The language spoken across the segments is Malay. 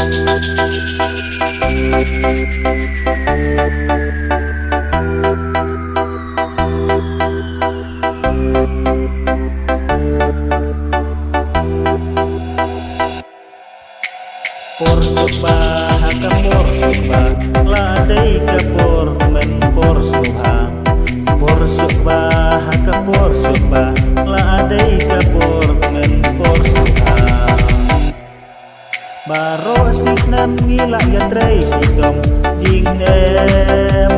Por suba haka por suba ladai ka por men por suha. Por suba haka por suba ladai ka por men por suha. Baro sisnam ngila ya trai sitom jing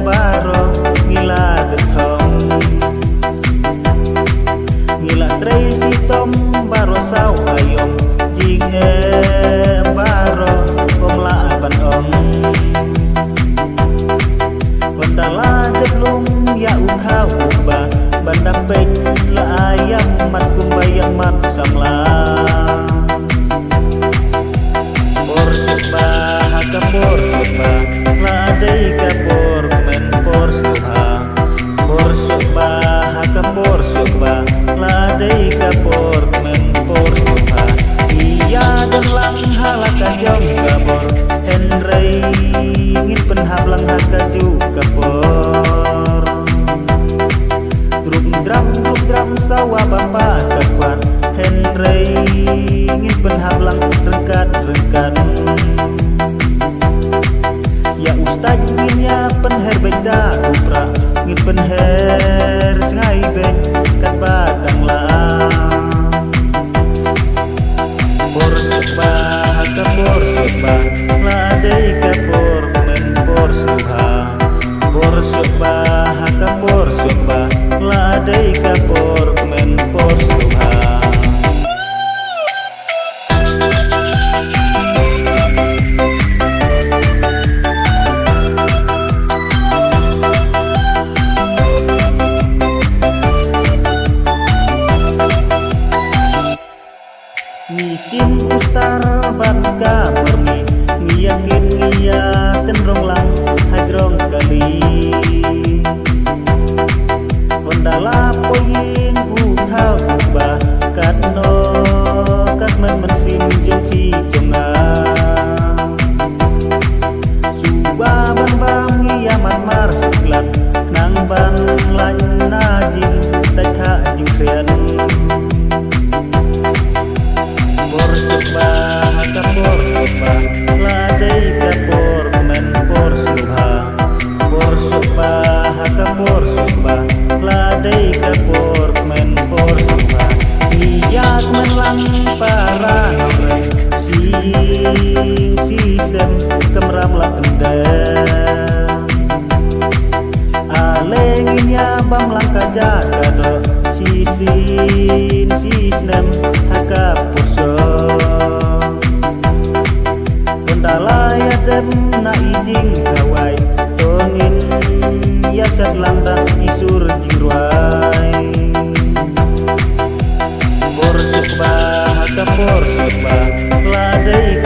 baro ngila detom. Ngila trai sitom baro saw ayom jing baro omla ban om. Bandala deblung ya ukha uba banda pek la ayam mat kumbayang mat samla. Por suba haka por suba ladai ka por men por suha. Por suba haka por suba ladai ka por men por suha. Iya dan lang halaka jom kabor Henry ngin penhab lang haka juga por. Druk dram sawa bapa takwat Henry ngin penhab lang rengkat. Ya ustad ngin ya penher beda upra ngin penher cengai bed kat badang lah. Por suba haka por suba ladai ka por men por suha. Por suba haka por suba ladai ka por men por suha. Nisim ustar batka permi ngiyakin ngiyatin rong lang hajrong kali. Kondala poying uthau ubah kat no kat men sim jeng hi jonga. Suba ban bam ngiyaman mar siklat nang ban lan najing data jing krian. Por suba haka por suba ladai ka por men por suha. Por suba haka por suba ladai ka por men por suha. Iyat menlang para nore sem kemram la kendem. Alenginya bam langka jaga do sisnem haka purso. Kondala ya dem na ijing kawai tongin ya sadlanda isur jirwai. Por suba haka por suba ladai